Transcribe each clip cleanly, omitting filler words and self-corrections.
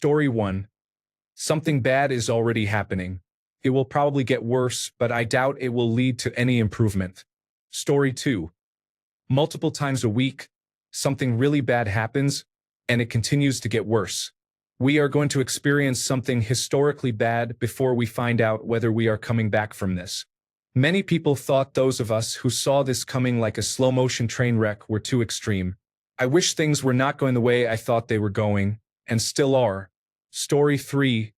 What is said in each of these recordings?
Story 1. Something bad is already happening. It will probably get worse, but I doubt it will lead to any improvement. Story 2. Multiple times a week, something really bad happens, and it continues to get worse. We are going to experience something historically bad before we find out whether we are coming back from this. Many people thought those of us who saw this coming like a slow-motion train wreck were too extreme. I wish things were not going the way I thought they were going, and still are. Story 3.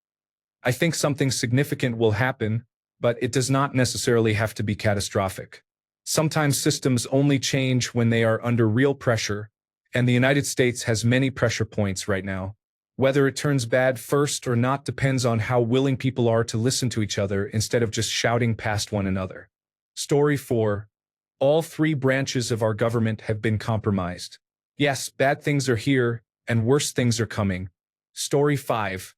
I think something significant will happen, but it does not necessarily have to be catastrophic. Sometimes systems only change when they are under real pressure, and the United States has many pressure points right now. Whether it turns bad first or not depends on how willing people are to listen to each other instead of just shouting past one another. Story 4. All three branches of our government have been compromised. Yes, bad things are here, and worse things are coming. Story 5.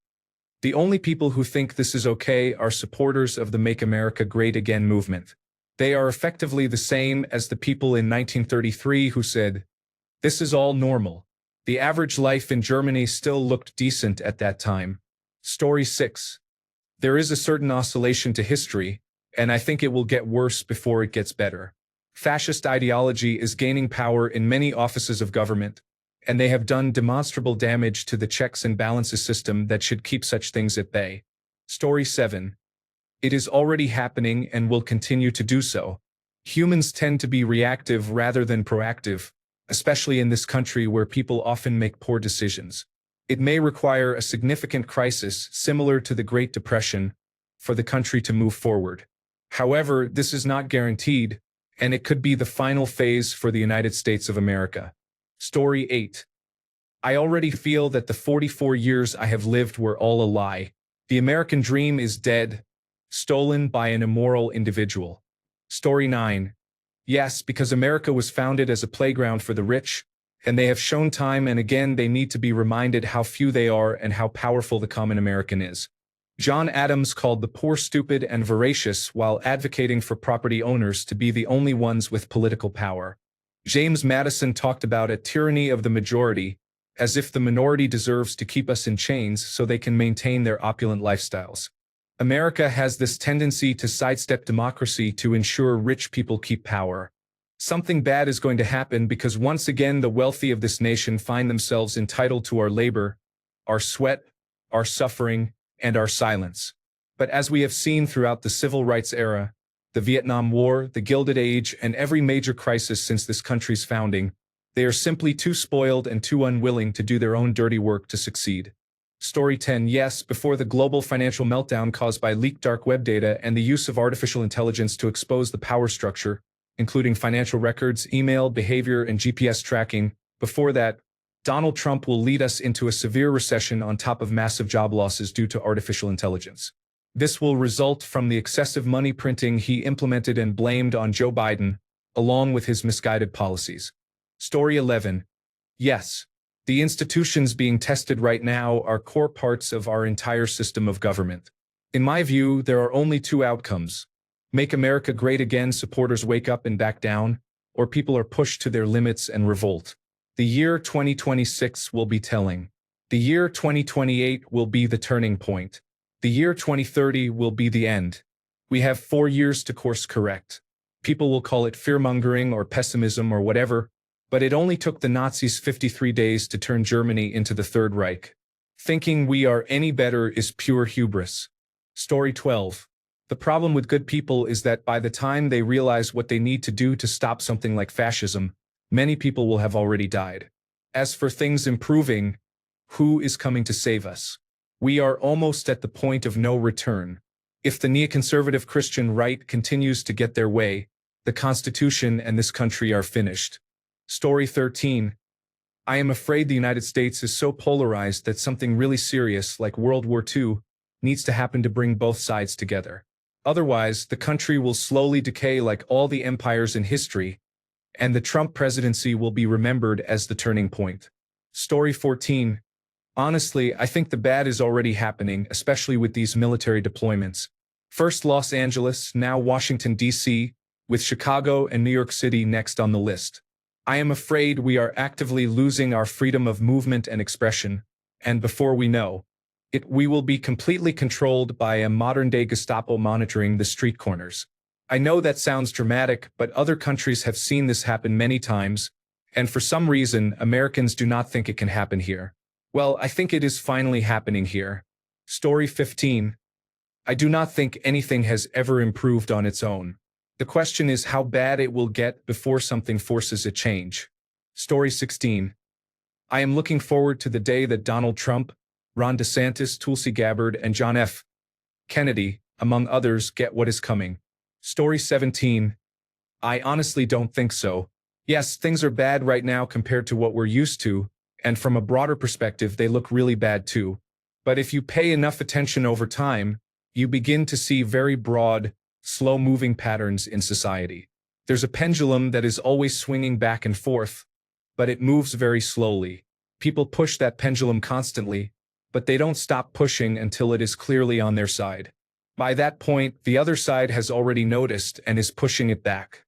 The only people who think this is okay are supporters of the Make America Great Again movement. They are effectively the same as the people in 1933 who said, "This is all normal." The average life in Germany still looked decent at that time. Story 6. There is a certain oscillation to history, and I think it will get worse before it gets better. Fascist ideology is gaining power in many offices of government, and they have done demonstrable damage to the checks and balances system that should keep such things at bay. Story 7. It is already happening and will continue to do so. Humans tend to be reactive rather than proactive, especially in this country where people often make poor decisions. It may require a significant crisis similar to the Great Depression for the country to move forward. However, this is not guaranteed, and it could be the final phase for the United States of America. Story 8. I already feel that the 44 years I have lived were all a lie. The American dream is dead, stolen by an immoral individual. Story 9. Yes, because America was founded as a playground for the rich, and they have shown time and again they need to be reminded how few they are and how powerful the common American is. John Adams called the poor stupid and voracious while advocating for property owners to be the only ones with political power. James Madison talked about a tyranny of the majority, as if the minority deserves to keep us in chains so they can maintain their opulent lifestyles. America has this tendency to sidestep democracy to ensure rich people keep power. Something bad is going to happen because once again the wealthy of this nation find themselves entitled to our labor, our sweat, our suffering, and our silence. But as we have seen throughout the civil rights era, the Vietnam War, the Gilded Age, and every major crisis since this country's founding, they are simply too spoiled and too unwilling to do their own dirty work to succeed. Story 10. Yes, before the global financial meltdown caused by leaked dark web data and the use of artificial intelligence to expose the power structure, including financial records, email, behavior, and GPS tracking, before that, Donald Trump will lead us into a severe recession on top of massive job losses due to artificial intelligence. This will result from the excessive money printing he implemented and blamed on Joe Biden, along with his misguided policies. Story 11. Yes. The institutions being tested right now are core parts of our entire system of government. In my view, there are only two outcomes. Make America Great Again supporters wake up and back down, or people are pushed to their limits and revolt. The year 2026 will be telling. The year 2028 will be the turning point. The year 2030 will be the end. We have 4 years to course correct. People will call it fear-mongering or pessimism or whatever, but it only took the Nazis 53 days to turn Germany into the Third Reich. Thinking we are any better is pure hubris. Story 12. The problem with good people is that by the time they realize what they need to do to stop something like fascism, many people will have already died. As for things improving, who is coming to save us? We are almost at the point of no return. If the neoconservative Christian right continues to get their way, the Constitution and this country are finished. Story 13. I am afraid the United States is so polarized that something really serious like World War II needs to happen to bring both sides together. Otherwise, the country will slowly decay like all the empires in history, and the Trump presidency will be remembered as the turning point. Story 14. Honestly, I think the bad is already happening, especially with these military deployments. First Los Angeles, now Washington, D.C., with Chicago and New York City next on the list. I am afraid we are actively losing our freedom of movement and expression, and before we know, We will be completely controlled by a modern-day Gestapo monitoring the street corners. I know that sounds dramatic, but other countries have seen this happen many times, and for some reason, Americans do not think it can happen here. Well, I think it is finally happening here. Story 15. I do not think anything has ever improved on its own. The question is how bad it will get before something forces a change. Story 16. I am looking forward to the day that Donald Trump, Ron DeSantis, Tulsi Gabbard, and John F. Kennedy, among others, get what is coming. Story 17. I honestly don't think so. Yes, things are bad right now compared to what we're used to, and from a broader perspective, they look really bad too. But if you pay enough attention over time, you begin to see very broad, slow-moving patterns in society. There's a pendulum that is always swinging back and forth, but it moves very slowly. People push that pendulum constantly, but they don't stop pushing until it is clearly on their side. By that point, the other side has already noticed and is pushing it back.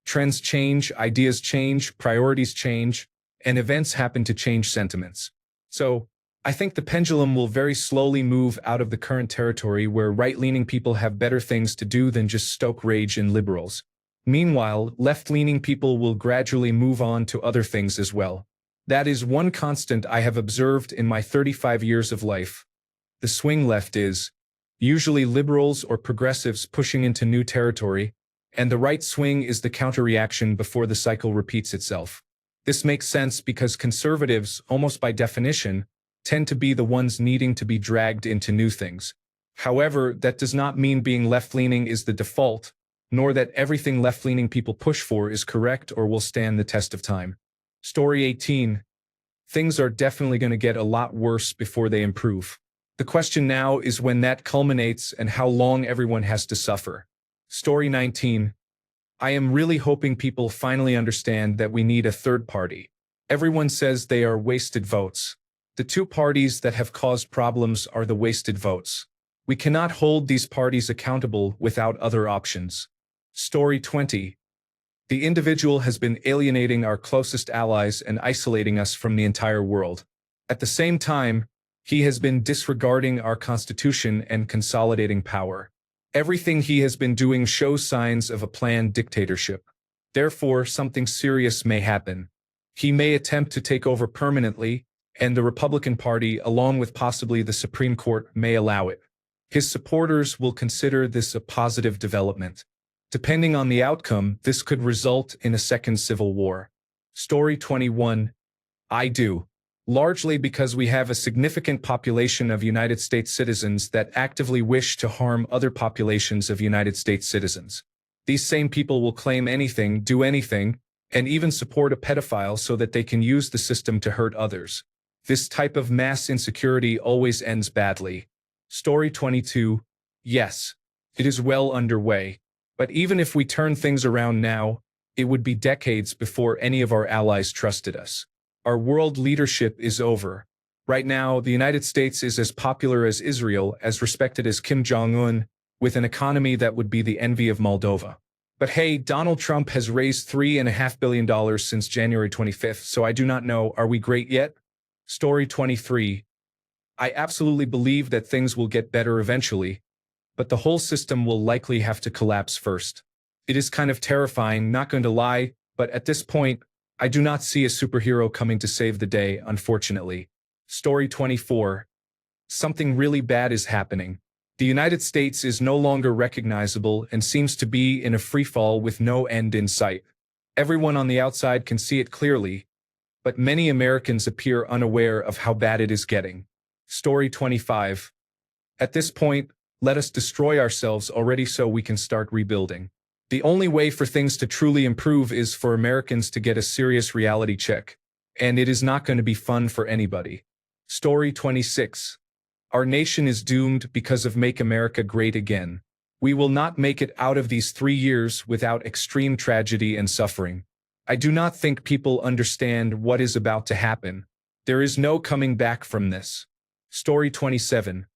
Trends change, ideas change, priorities change, and events happen to change sentiments. So, I think the pendulum will very slowly move out of the current territory where right-leaning people have better things to do than just stoke rage in liberals. Meanwhile, left-leaning people will gradually move on to other things as well. That is one constant I have observed in my 35 years of life. The swing left is usually liberals or progressives pushing into new territory, and the right swing is the counter-reaction before the cycle repeats itself. This makes sense because conservatives, almost by definition, tend to be the ones needing to be dragged into new things. However, that does not mean being left-leaning is the default, nor that everything left-leaning people push for is correct or will stand the test of time. Story 18. Things are definitely going to get a lot worse before they improve. The question now is when that culminates and how long everyone has to suffer. Story 19. I am really hoping people finally understand that we need a third party. Everyone says they are wasted votes. The two parties that have caused problems are the wasted votes. We cannot hold these parties accountable without other options. Story 20. The individual has been alienating our closest allies and isolating us from the entire world. At the same time, he has been disregarding our Constitution and consolidating power. Everything he has been doing shows signs of a planned dictatorship. Therefore, something serious may happen. He may attempt to take over permanently, and the Republican Party, along with possibly the Supreme Court, may allow it. His supporters will consider this a positive development. Depending on the outcome, this could result in a second civil war. Story 21. I do. Largely because we have a significant population of United States citizens that actively wish to harm other populations of United States citizens. These same people will claim anything, do anything, and even support a pedophile so that they can use the system to hurt others. This type of mass insecurity always ends badly. Story 22. Yes, it is well underway. But even if we turn things around now, it would be decades before any of our allies trusted us. Our world leadership is over. Right now, the United States is as popular as Israel, as respected as Kim Jong-un, with an economy that would be the envy of Moldova. But hey, Donald Trump has raised $3.5 billion since January 25th, so I do not know, are we great yet? Story 23. I absolutely believe that things will get better eventually, but the whole system will likely have to collapse first. It is kind of terrifying, not going to lie, but at this point, I do not see a superhero coming to save the day, unfortunately. Story 24. Something really bad is happening. The United States is no longer recognizable and seems to be in a freefall with no end in sight. Everyone on the outside can see it clearly, but many Americans appear unaware of how bad it is getting. Story 25. At this point, let us destroy ourselves already so we can start rebuilding. The only way for things to truly improve is for Americans to get a serious reality check, and it is not going to be fun for anybody. Story 26. Our nation is doomed because of Make America Great Again. We will not make it out of these 3 years without extreme tragedy and suffering. I do not think people understand what is about to happen. There is no coming back from this. Story 27.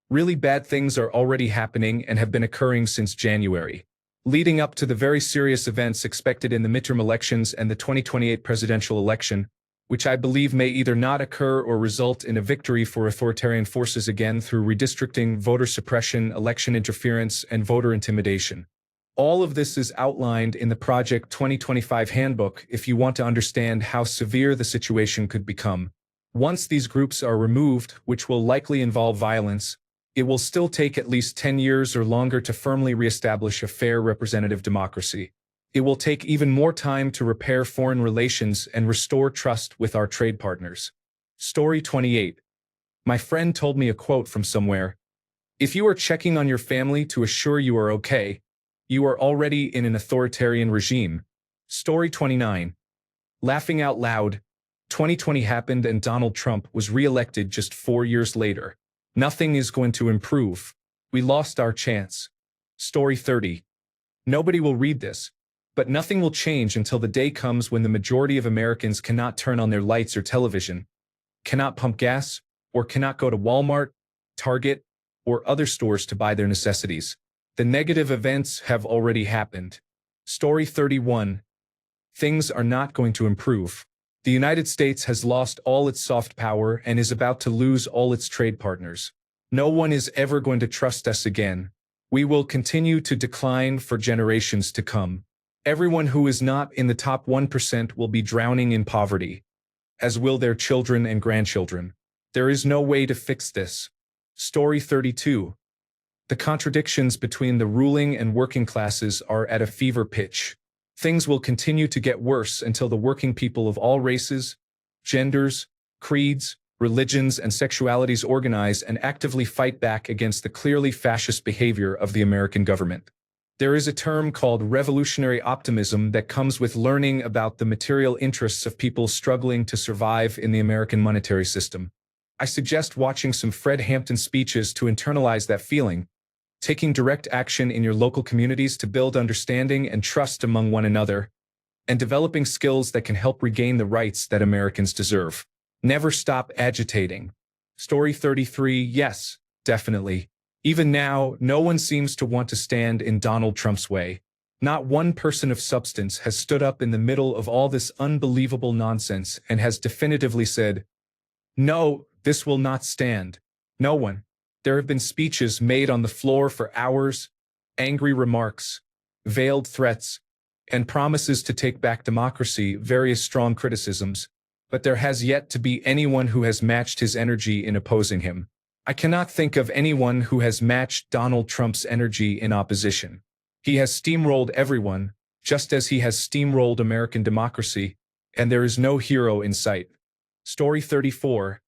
Really bad things are already happening and have been occurring since January. Leading up to the very serious events expected in the midterm elections and the 2028 presidential election, which I believe may either not occur or result in a victory for authoritarian forces again through redistricting, voter suppression, election interference, and voter intimidation. All of this is outlined in the Project 2025 handbook if you want to understand how severe the situation could become. Once these groups are removed, which will likely involve violence, it will still take at least 10 years or longer to firmly reestablish a fair representative democracy. It will take even more time to repair foreign relations and restore trust with our trade partners. Story 28. My friend told me a quote from somewhere. If you are checking on your family to assure you are okay, you are already in an authoritarian regime. Story 29. Laughing out loud. 2020 happened and Donald Trump was re-elected just 4 years later. Nothing is going to improve. We lost our chance. Story 30. Nobody will read this, but nothing will change until the day comes when the majority of Americans cannot turn on their lights or television, cannot pump gas, or cannot go to Walmart, Target, or other stores to buy their necessities. The negative events have already happened. Story 31. Things are not going to improve. The United States has lost all its soft power and is about to lose all its trade partners. No one is ever going to trust us again. We will continue to decline for generations to come. Everyone who is not in the top 1% will be drowning in poverty, as will their children and grandchildren. There is no way to fix this. Story 32. The contradictions between the ruling and working classes are at a fever pitch. Things will continue to get worse until the working people of all races, genders, creeds, religions, and sexualities organize and actively fight back against the clearly fascist behavior of the American government. There is a term called revolutionary optimism that comes with learning about the material interests of people struggling to survive in the American monetary system. I suggest watching some Fred Hampton speeches to internalize that feeling, taking direct action in your local communities to build understanding and trust among one another, and developing skills that can help regain the rights that Americans deserve. Never stop agitating. Story 33. Yes, definitely. Even now, no one seems to want to stand in Donald Trump's way. Not one person of substance has stood up in the middle of all this unbelievable nonsense and has definitively said, "No, this will not stand." No one. There have been speeches made on the floor for hours, angry remarks, veiled threats, and promises to take back democracy, various strong criticisms, but there has yet to be anyone who has matched his energy in opposing him. I cannot think of anyone who has matched Donald Trump's energy in opposition. He has steamrolled everyone, just as he has steamrolled American democracy, and there is no hero in sight. Story 34.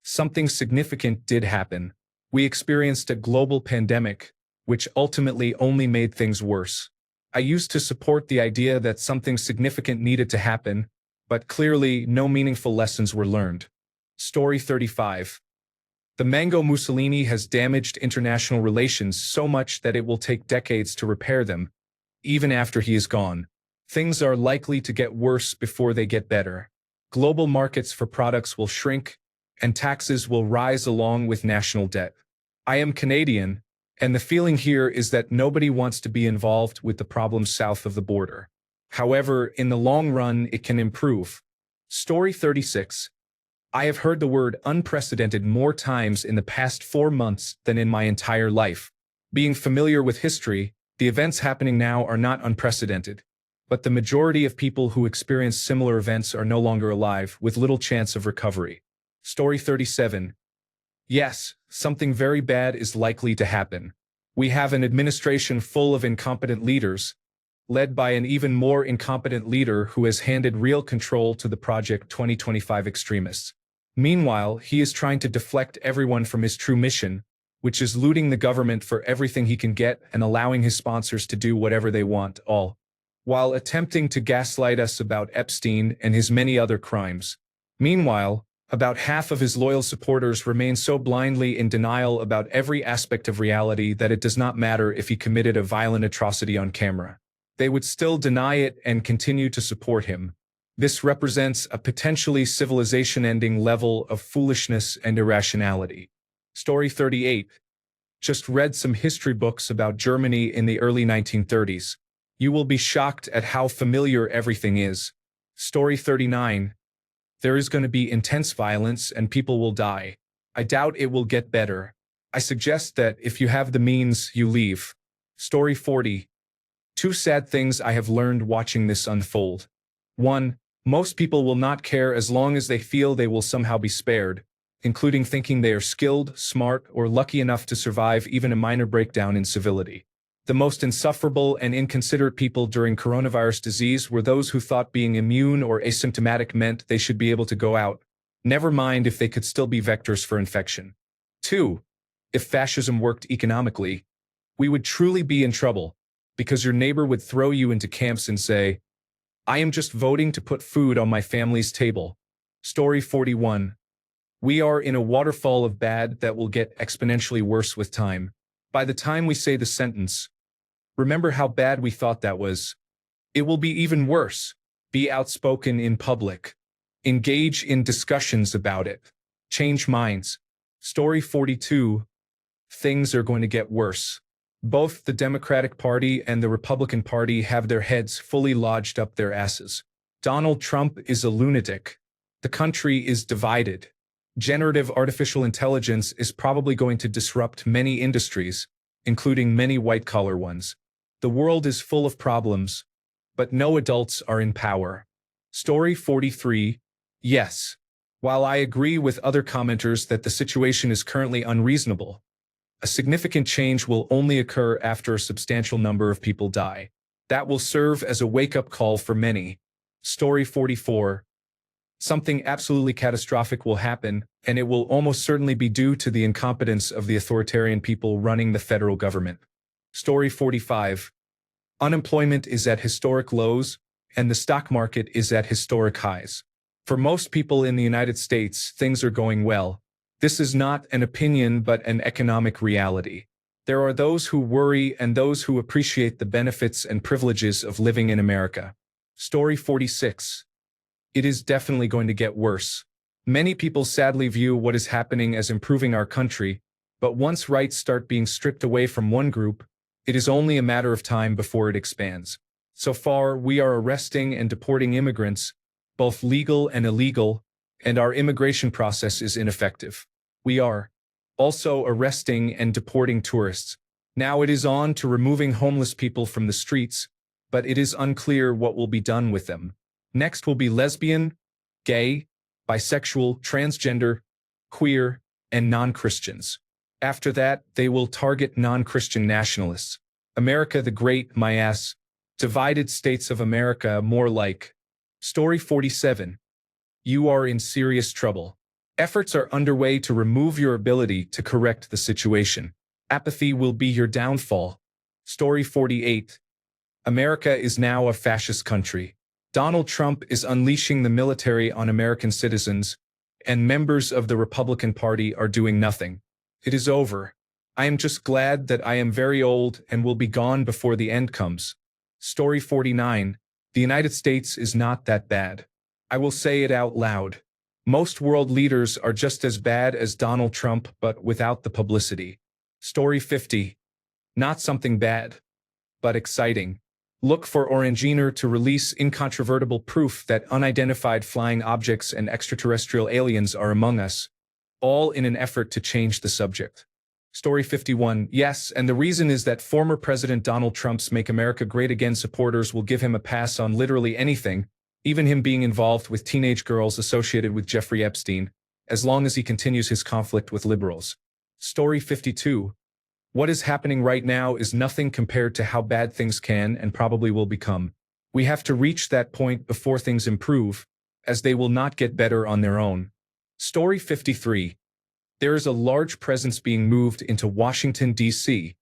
Something significant did happen. We experienced a global pandemic, which ultimately only made things worse. I used to support the idea that something significant needed to happen, but clearly no meaningful lessons were learned. Story 35. The Mango Mussolini has damaged international relations so much that it will take decades to repair them, even after he is gone. Things are likely to get worse before they get better. Global markets for products will shrink, and taxes will rise along with national debt. I am Canadian, and the feeling here is that nobody wants to be involved with the problems south of the border. However, in the long run, it can improve. Story 36. I have heard the word unprecedented more times in the past 4 months than in my entire life. Being familiar with history, the events happening now are not unprecedented, but the majority of people who experience similar events are no longer alive, with little chance of recovery. Story 37. Yes, something very bad is likely to happen. We have an administration full of incompetent leaders, led by an even more incompetent leader who has handed real control to the Project 2025 extremists. Meanwhile, he is trying to deflect everyone from his true mission, which is looting the government for everything he can get and allowing his sponsors to do whatever they want, all while attempting to gaslight us about Epstein and his many other crimes. Meanwhile, about half of his loyal supporters remain so blindly in denial about every aspect of reality that it does not matter if he committed a violent atrocity on camera. They would still deny it and continue to support him. This represents a potentially civilization-ending level of foolishness and irrationality. Story 38. Just read some history books about Germany in the early 1930s. You will be shocked at how familiar everything is. Story 39. There is going to be intense violence and people will die. I doubt it will get better. I suggest that if you have the means, you leave. Story 40. Two sad things I have learned watching this unfold. 1. Most people will not care as long as they feel they will somehow be spared, including thinking they are skilled, smart, or lucky enough to survive even a minor breakdown in civility. The most insufferable and inconsiderate people during coronavirus disease were those who thought being immune or asymptomatic meant they should be able to go out, never mind if they could still be vectors for infection. 2. If fascism worked economically, we would truly be in trouble, because your neighbor would throw you into camps and say, "I am just voting to put food on my family's table." Story 41. We are in a waterfall of bad that will get exponentially worse with time. By the time we say the sentence, "Remember how bad we thought that was," it will be even worse. Be outspoken in public. Engage in discussions about it. Change minds. Story 42. Things are going to get worse. Both the Democratic Party and the Republican Party have their heads fully lodged up their asses. Donald Trump is a lunatic. The country is divided. Generative artificial intelligence is probably going to disrupt many industries, including many white-collar ones. The world is full of problems, but no adults are in power. Story 43. Yes. While I agree with other commenters that the situation is currently unreasonable, a significant change will only occur after a substantial number of people die. That will serve as a wake-up call for many. Story 44. Something absolutely catastrophic will happen, and it will almost certainly be due to the incompetence of the authoritarian people running the federal government. Story 45. Unemployment is at historic lows, and the stock market is at historic highs. For most people in the United States, things are going well. This is not an opinion but an economic reality. There are those who worry and those who appreciate the benefits and privileges of living in America. Story 46. It is definitely going to get worse. Many people sadly view what is happening as improving our country, but once rights start being stripped away from one group, it is only a matter of time before it expands. So far, we are arresting and deporting immigrants, both legal and illegal, and our immigration process is ineffective. We are also arresting and deporting tourists. Now it is on to removing homeless people from the streets, but it is unclear what will be done with them. Next will be lesbian, gay, bisexual, transgender, queer, and non-Christians. After that, they will target non-Christian nationalists. America the Great, my ass. Divided States of America, more like. Story 47. You are in serious trouble. Efforts are underway to remove your ability to correct the situation. Apathy will be your downfall. Story 48. America is now a fascist country. Donald Trump is unleashing the military on American citizens, and members of the Republican Party are doing nothing. It is over. I am just glad that I am very old and will be gone before the end comes. Story 49. The United States is not that bad. I will say it out loud. Most world leaders are just as bad as Donald Trump, but without the publicity. Story 50. Not something bad, but exciting. Look for Oranginer to release incontrovertible proof that unidentified flying objects and extraterrestrial aliens are among us, all in an effort to change the subject. Story 51. Yes, and the reason is that former President Donald Trump's Make America Great Again supporters will give him a pass on literally anything, even him being involved with teenage girls associated with Jeffrey Epstein, as long as he continues his conflict with liberals. Story 52. What is happening right now is nothing compared to how bad things can and probably will become. We have to reach that point before things improve, as they will not get better on their own. Story 53. There is a large presence being moved into Washington, D.C.,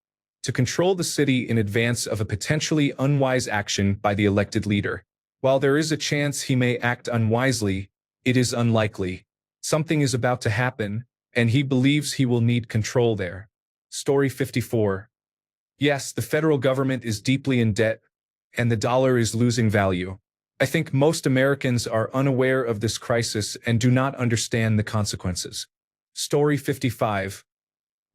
to control the city in advance of a potentially unwise action by the elected leader. While there is a chance he may act unwisely, it is unlikely. Something is about to happen, and he believes he will need control there. Story 54. Yes, the federal government is deeply in debt, and the dollar is losing value. I think most Americans are unaware of this crisis and do not understand the consequences. Story 55.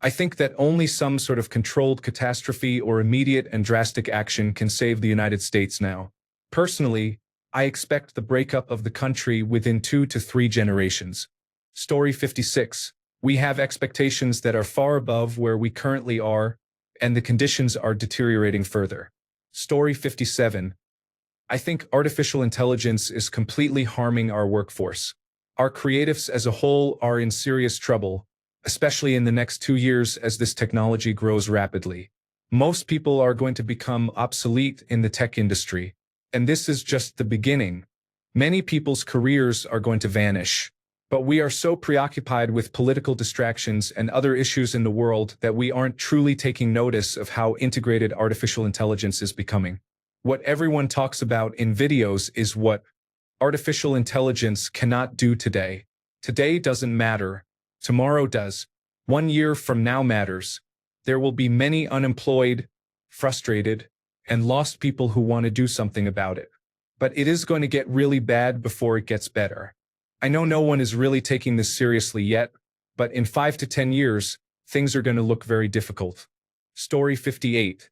I think that only some sort of controlled catastrophe or immediate and drastic action can save the United States now. Personally, I expect the breakup of the country within 2 to 3 generations. Story 56. We have expectations that are far above where we currently are, and the conditions are deteriorating further. Story 57. I think artificial intelligence is completely harming our workforce. Our creatives as a whole are in serious trouble, especially in the next 2 years as this technology grows rapidly. Most people are going to become obsolete in the tech industry, and this is just the beginning. Many people's careers are going to vanish. But we are so preoccupied with political distractions and other issues in the world that we aren't truly taking notice of how integrated artificial intelligence is becoming. What everyone talks about in videos is what artificial intelligence cannot do today. Today doesn't matter. Tomorrow does. 1 year from now matters. There will be many unemployed, frustrated, and lost people who want to do something about it. But it is going to get really bad before it gets better. I know no one is really taking this seriously yet, but in 5 to 10 years, things are going to look very difficult. Story 58.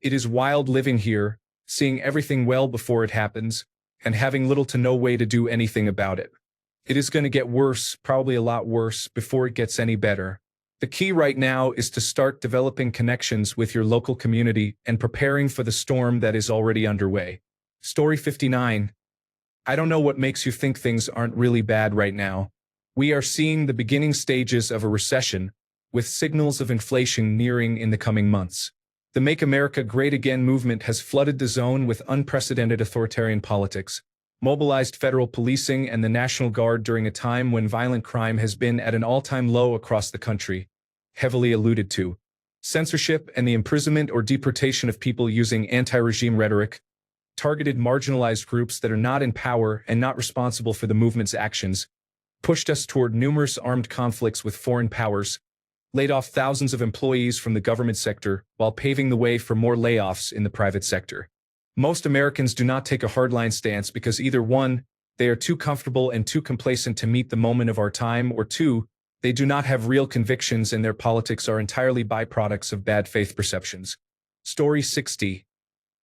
It is wild living here, seeing everything well before it happens, and having little to no way to do anything about it. It is going to get worse, probably a lot worse, before it gets any better. The key right now is to start developing connections with your local community and preparing for the storm that is already underway. Story 59. I don't know what makes you think things aren't really bad right now. We are seeing the beginning stages of a recession, with signals of inflation nearing in the coming months. The Make America Great Again movement has flooded the zone with unprecedented authoritarian politics, mobilized federal policing and the National Guard during a time when violent crime has been at an all-time low across the country, heavily alluded to. Censorship and the imprisonment or deportation of people using anti-regime rhetoric, targeted marginalized groups that are not in power and not responsible for the movement's actions, pushed us toward numerous armed conflicts with foreign powers, laid off thousands of employees from the government sector while paving the way for more layoffs in the private sector. Most Americans do not take a hardline stance because either 1, they are too comfortable and too complacent to meet the moment of our time, or 2, they do not have real convictions and their politics are entirely byproducts of bad faith perceptions. Story 60.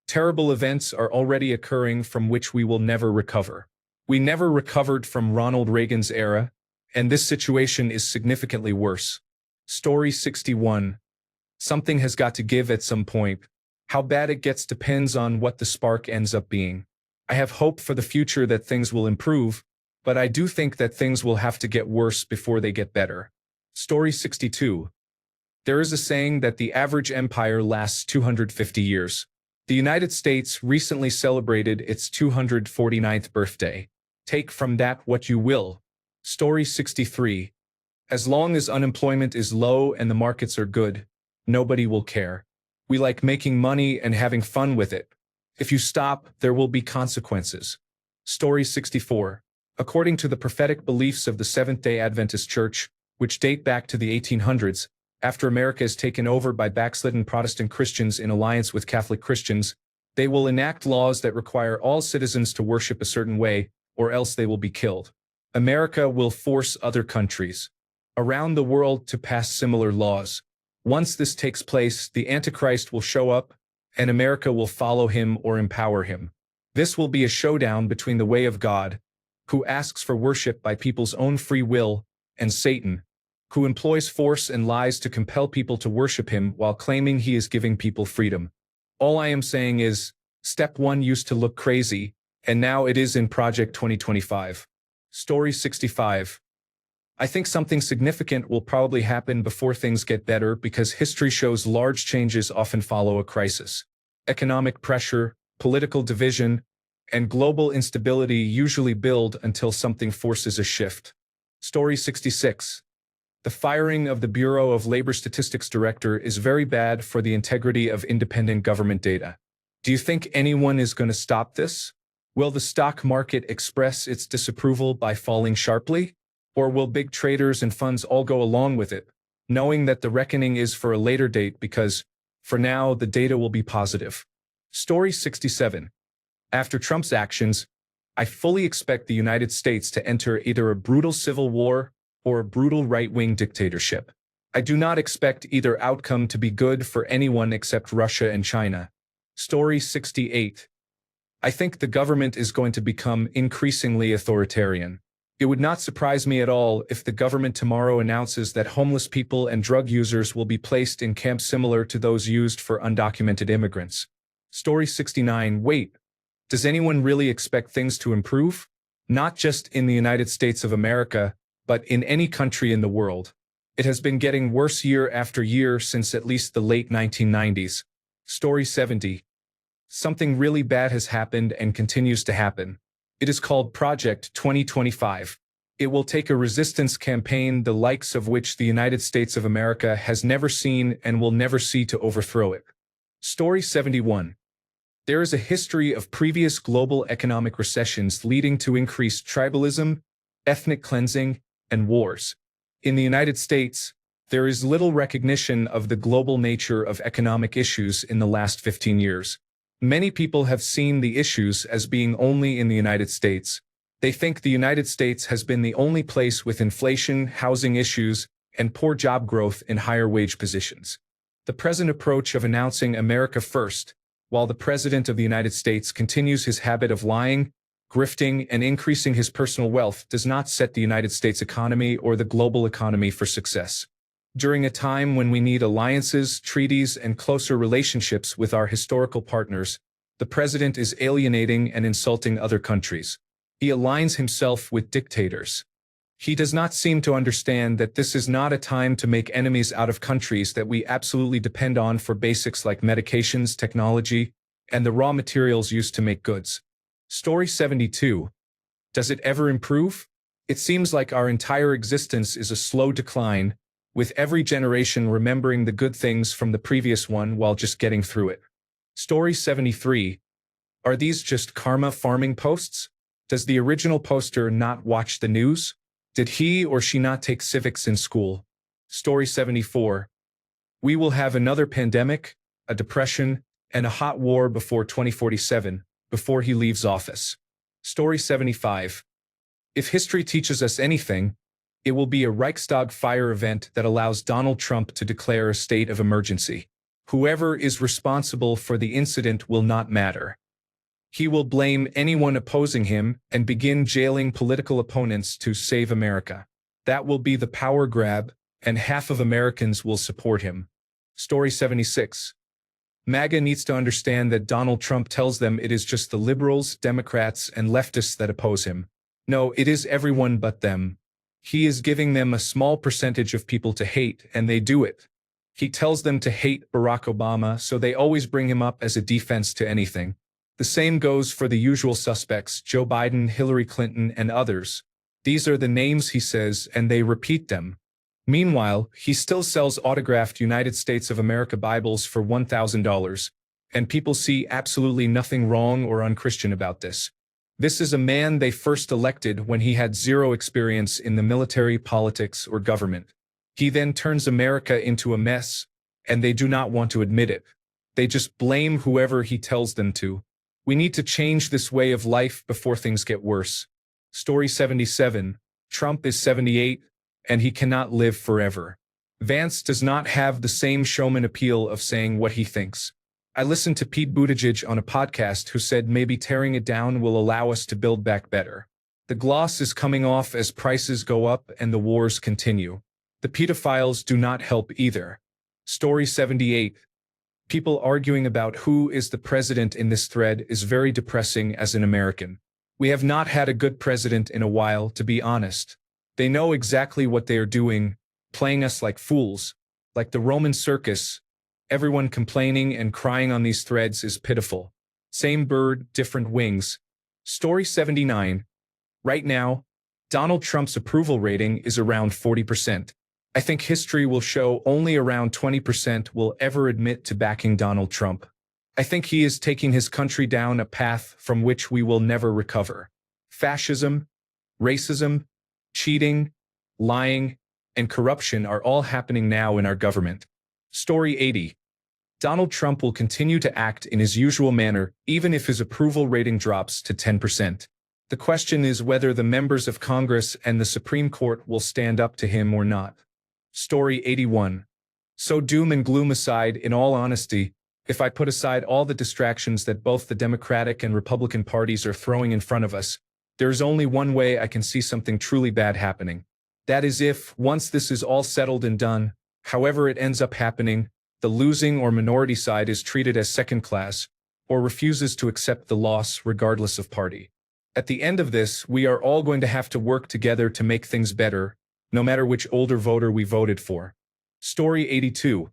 Terrible events are already occurring from which we will never recover. We never recovered from Ronald Reagan's era, and this situation is significantly worse. Story 61. Something has got to give at some point. How bad it gets depends on what the spark ends up being. I have hope for the future that things will improve, but I do think that things will have to get worse before they get better. Story 62. There is a saying that the average empire lasts 250 years. The United States recently celebrated its 249th birthday. Take from that what you will. Story 63. As long as unemployment is low and the markets are good, nobody will care. We like making money and having fun with it. If you stop, there will be consequences. Story 64. According to the prophetic beliefs of the Seventh-day Adventist Church, which date back to the 1800s, after America is taken over by backslidden Protestant Christians in alliance with Catholic Christians, they will enact laws that require all citizens to worship a certain way, or else they will be killed. America will force other countries around the world to pass similar laws. Once this takes place, the Antichrist will show up, and America will follow him or empower him. This will be a showdown between the way of God, who asks for worship by people's own free will, and Satan, who employs force and lies to compel people to worship him while claiming he is giving people freedom. All I am saying is, Step 1 used to look crazy, and now it is in Project 2025. Story 65. I think something significant will probably happen before things get better because history shows large changes often follow a crisis. Economic pressure, political division, and global instability usually build until something forces a shift. Story 66. The firing of the Bureau of Labor Statistics Director is very bad for the integrity of independent government data. Do you think anyone is going to stop this? Will the stock market express its disapproval by falling sharply? Or will big traders and funds all go along with it, knowing that the reckoning is for a later date because, for now, the data will be positive? Story 67. After Trump's actions, I fully expect the United States to enter either a brutal civil war or a brutal right-wing dictatorship. I do not expect either outcome to be good for anyone except Russia and China. Story 68. I think the government is going to become increasingly authoritarian. It would not surprise me at all if the government tomorrow announces that homeless people and drug users will be placed in camps similar to those used for undocumented immigrants. Story 69. Wait, does anyone really expect things to improve? Not just in the United States of America, but in any country in the world. It has been getting worse year after year since at least the late 1990s. Story 70. Something really bad has happened and continues to happen. It is called Project 2025. It will take a resistance campaign the likes of which the United States of America has never seen and will never see to overthrow it. Story 71. There is a history of previous global economic recessions leading to increased tribalism, ethnic cleansing, and wars. In the United States, there is little recognition of the global nature of economic issues in the last 15 years. Many people have seen the issues as being only in the United States. They think the United States has been the only place with inflation, housing issues, and poor job growth in higher wage positions. The present approach of announcing America first, while the President of the United States continues his habit of lying, grifting, and increasing his personal wealth, does not set the United States economy or the global economy for success. During a time when we need alliances, treaties, and closer relationships with our historical partners, the president is alienating and insulting other countries. He aligns himself with dictators. He does not seem to understand that this is not a time to make enemies out of countries that we absolutely depend on for basics like medications, technology, and the raw materials used to make goods. Story 72. Does it ever improve? It seems like our entire existence is a slow decline, with every generation remembering the good things from the previous one while just getting through it. Story 73. Are these just karma farming posts? Does the original poster not watch the news? Did he or she not take civics in school? Story 74. We will have another pandemic, a depression, and a hot war before 2047, before he leaves office. Story 75. If history teaches us anything, it will be a Reichstag fire event that allows Donald Trump to declare a state of emergency. Whoever is responsible for the incident will not matter. He will blame anyone opposing him and begin jailing political opponents to save America. That will be the power grab, and half of Americans will support him. Story 76. MAGA needs to understand that Donald Trump tells them it is just the liberals, Democrats, and leftists that oppose him. No, it is everyone but them. He is giving them a small percentage of people to hate, and they do it. He tells them to hate Barack Obama, so they always bring him up as a defense to anything. The same goes for the usual suspects, Joe Biden, Hillary Clinton, and others. These are the names he says, and they repeat them. Meanwhile, he still sells autographed United States of America Bibles for $1,000, and people see absolutely nothing wrong or unchristian about this. This is a man they first elected when he had zero experience in the military, politics, or government. He then turns America into a mess, and they do not want to admit it. They just blame whoever he tells them to. We need to change this way of life before things get worse. Story 77. Trump is 78, and he cannot live forever. Vance does not have the same showman appeal of saying what he thinks. I listened to Pete Buttigieg on a podcast who said maybe tearing it down will allow us to build back better. The gloss is coming off as prices go up and the wars continue. The pedophiles do not help either. Story 78. People arguing about who is the president in this thread is very depressing as an American. We have not had a good president in a while, to be honest. They know exactly what they are doing, playing us like fools, like the Roman circus. Everyone complaining and crying on these threads is pitiful. Same bird, different wings. Story 79. Right now, Donald Trump's approval rating is around 40%. I think history will show only around 20% will ever admit to backing Donald Trump. I think he is taking his country down a path from which we will never recover. Fascism, racism, cheating, lying, and corruption are all happening now in our government. Story 80. Donald Trump will continue to act in his usual manner, even if his approval rating drops to 10%. The question is whether the members of Congress and the Supreme Court will stand up to him or not. Story 81. So doom and gloom aside, in all honesty, If I put aside all the distractions that both the Democratic and Republican parties are throwing in front of us, there is only one way I can see something truly bad happening. That is if, once this is all settled and done, however it ends up happening, the losing or minority side is treated as second class, or refuses to accept the loss regardless of party. At the end of this, we are all going to have to work together to make things better, no matter which older voter we voted for. Story 82.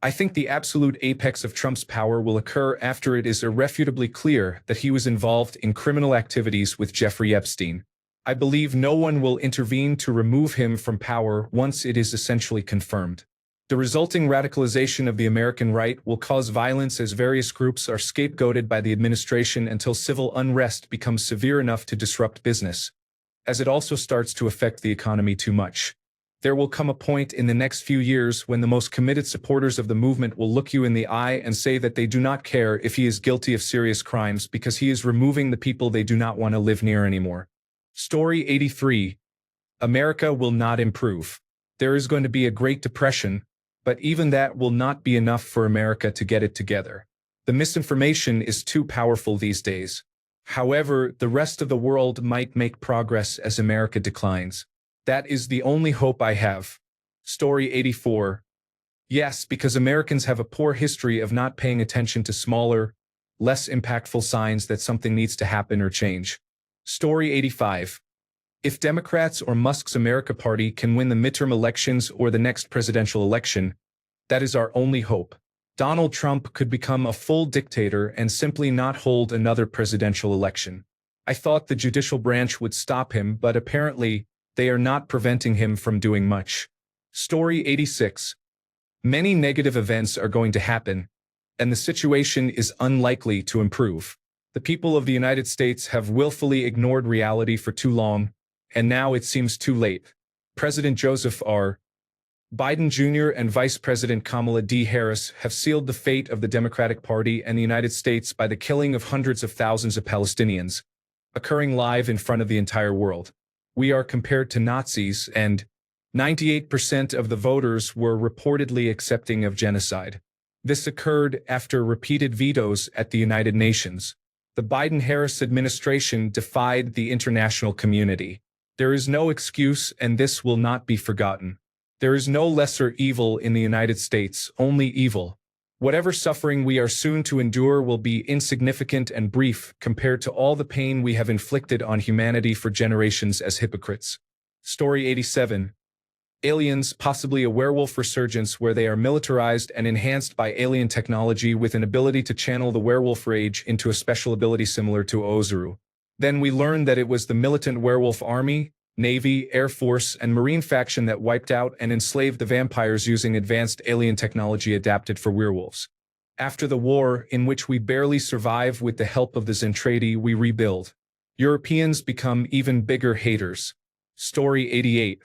I think the absolute apex of Trump's power will occur after it is irrefutably clear that he was involved in criminal activities with Jeffrey Epstein. I believe no one will intervene to remove him from power once it is essentially confirmed. The resulting radicalization of the American right will cause violence as various groups are scapegoated by the administration until civil unrest becomes severe enough to disrupt business, as it also starts to affect the economy too much. There will come a point in the next few years when the most committed supporters of the movement will look you in the eye and say that they do not care if he is guilty of serious crimes because he is removing the people they do not want to live near anymore. Story 83. America will not improve. There is going to be a Great Depression, but even that will not be enough for America to get it together. The misinformation is too powerful these days. However, the rest of the world might make progress as America declines. That is the only hope I have. Story 84. Yes, because Americans have a poor history of not paying attention to smaller, less impactful signs that something needs to happen or change. Story 85. If Democrats or Musk's America Party can win the midterm elections or the next presidential election, that is our only hope. Donald Trump could become a full dictator and simply not hold another presidential election. I thought the judicial branch would stop him, but apparently, they are not preventing him from doing much. Story 86. Many negative events are going to happen, and the situation is unlikely to improve. The people of the United States have willfully ignored reality for too long, and now it seems too late. President Joseph R. Biden Jr. and Vice President Kamala D. Harris have sealed the fate of the Democratic Party and the United States by the killing of hundreds of thousands of Palestinians, occurring live in front of the entire world. We are compared to Nazis, and 98% of the voters were reportedly accepting of genocide. This occurred after repeated vetoes at the United Nations. The Biden-Harris administration defied the international community. There is no excuse, and this will not be forgotten. There is no lesser evil in the United States, only evil. Whatever suffering we are soon to endure will be insignificant and brief compared to all the pain we have inflicted on humanity for generations as hypocrites. Story 87. Aliens, possibly a werewolf resurgence where they are militarized and enhanced by alien technology with an ability to channel the werewolf rage into a special ability similar to Ozaru. Then we learn that it was the militant werewolf army, Navy, Air Force, and Marine faction that wiped out and enslaved the vampires using advanced alien technology adapted for werewolves. After the war, in which we barely survive with the help of the Zentradi, we rebuild. Europeans become even bigger haters. Story 88.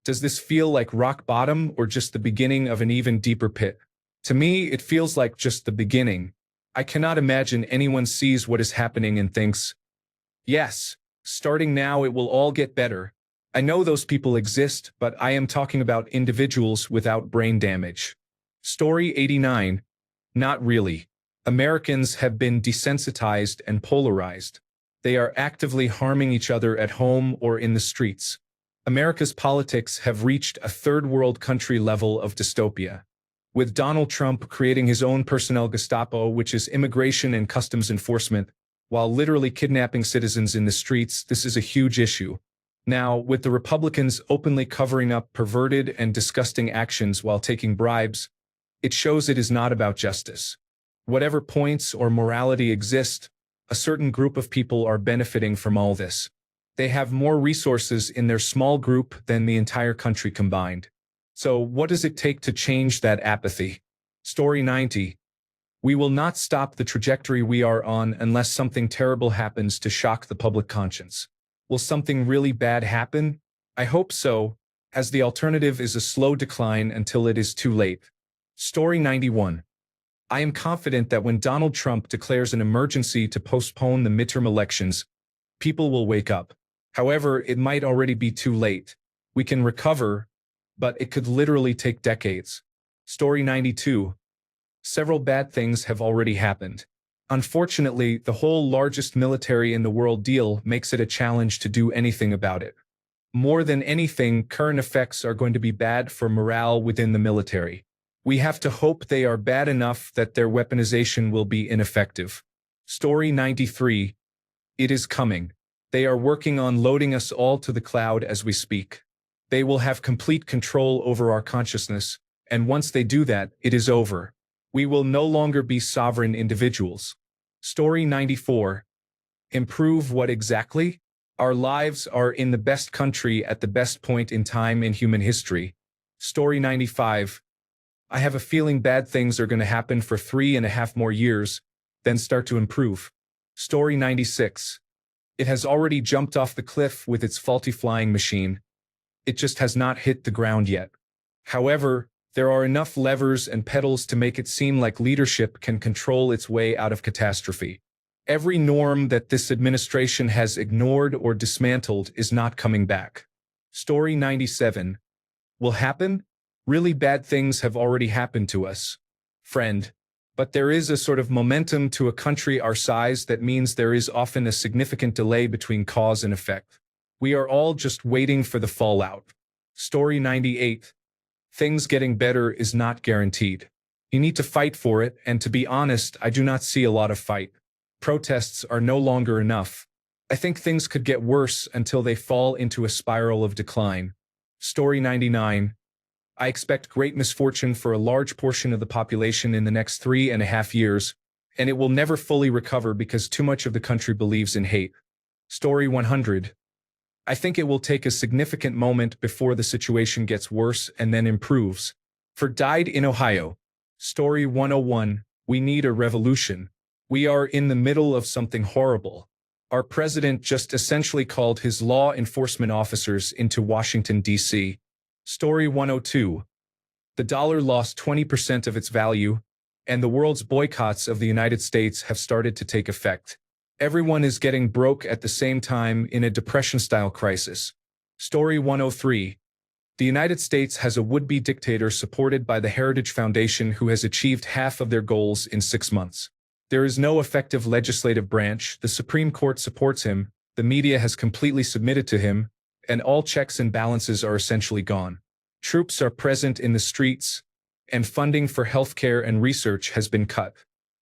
Does this feel like rock bottom or just the beginning of an even deeper pit? To me, it feels like just the beginning. I cannot imagine anyone sees what is happening and thinks, yes, starting now it will all get better. I know those people exist, but I am talking about individuals without brain damage. Story 89. Not really. Americans have been desensitized and polarized. They are actively harming each other at home or in the streets. America's politics have reached a third world country level of dystopia. With Donald Trump creating his own personnel Gestapo, which is immigration and customs enforcement, while literally kidnapping citizens in the streets, this is a huge issue. Now, with the Republicans openly covering up perverted and disgusting actions while taking bribes, it shows it is not about justice. Whatever points or morality exist, a certain group of people are benefiting from all this. They have more resources in their small group than the entire country combined. So what does it take to change that apathy? Story 90. We will not stop the trajectory we are on unless something terrible happens to shock the public conscience. Will something really bad happen? I hope so, as the alternative is a slow decline until it is too late. Story 91. I am confident that when Donald Trump declares an emergency to postpone the midterm elections, people will wake up. However, it might already be too late. We can recover, but it could literally take decades. Story 92. Several bad things have already happened. Unfortunately, the whole largest military in the world deal makes it a challenge to do anything about it. More than anything, current effects are going to be bad for morale within the military. We have to hope they are bad enough that their weaponization will be ineffective. Story 93. It is coming. They are working on loading us all to the cloud as we speak. They will have complete control over our consciousness, and once they do that, it is over. We will no longer be sovereign individuals. Story 94. Improve what exactly? Our lives are in the best country at the best point in time in human history. Story 95. I have a feeling bad things are going to happen for 3.5 more years, then start to improve. Story 96. It has already jumped off the cliff with its faulty flying machine. It just has not hit the ground yet. However, there are enough levers and pedals to make it seem like leadership can control its way out of catastrophe. Every norm that this administration has ignored or dismantled is not coming back. Story 97. Will happen? Really bad things have already happened to us, friend. But there is a sort of momentum to a country our size that means there is often a significant delay between cause and effect. We are all just waiting for the fallout. Story 98. Things getting better is not guaranteed. You need to fight for it, and to be honest, I do not see a lot of fight. Protests are no longer enough. I think things could get worse until they fall into a spiral of decline. Story 99. I expect great misfortune for a large portion of the population in the next 3.5 years, and it will never fully recover because too much of the country believes in hate. Story 100. I think it will take a significant moment before the situation gets worse and then improves. For died in Ohio. Story 101. We need a revolution. We are in the middle of something horrible. Our president just essentially called his law enforcement officers into Washington, D.C. Story 102. The dollar lost 20% of its value, and the world's boycotts of the United States have started to take effect. Everyone is getting broke at the same time in a depression-style crisis. Story 103. The United States has a would-be dictator supported by the Heritage Foundation who has achieved half of their goals in 6 months. There is no effective legislative branch, the Supreme Court supports him, the media has completely submitted to him, and all checks and balances are essentially gone. Troops are present in the streets, and funding for healthcare and research has been cut.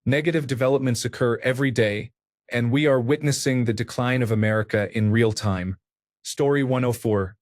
Negative developments occur every day, and we are witnessing the decline of America in real time. Story 104.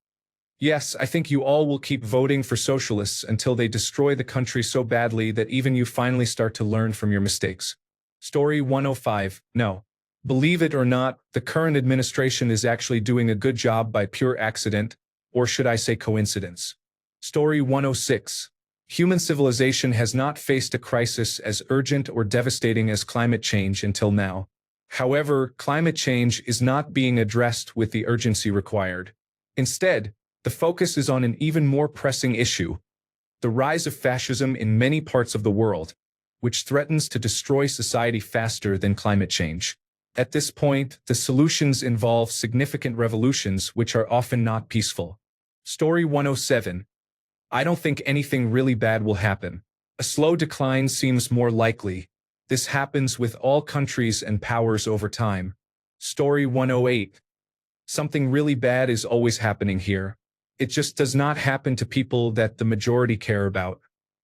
Yes, I think you all will keep voting for socialists until they destroy the country so badly that even you finally start to learn from your mistakes. Story 105. No. Believe it or not, the current administration is actually doing a good job by pure accident, or should I say coincidence. Story 106. Human civilization has not faced a crisis as urgent or devastating as climate change until now. However, climate change is not being addressed with the urgency required. Instead, the focus is on an even more pressing issue: the rise of fascism in many parts of the world, which threatens to destroy society faster than climate change. At this point, the solutions involve significant revolutions which are often not peaceful. Story 107. I don't think anything really bad will happen. A slow decline seems more likely. This happens with all countries and powers over time. Story 108. Something really bad is always happening here. It just does not happen to people that the majority care about.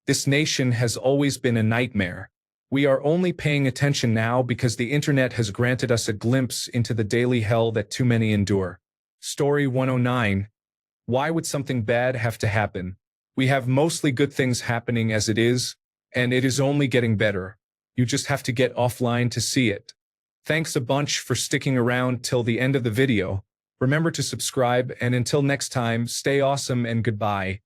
This nation has always been a nightmare. We are only paying attention now because the internet has granted us a glimpse into the daily hell that too many endure. Story 109. Why would something bad have to happen? We have mostly good things happening as it is, and it is only getting better. You just have to get offline to see it. Thanks a bunch for sticking around till the end of the video. Remember to subscribe, and until next time, stay awesome and goodbye.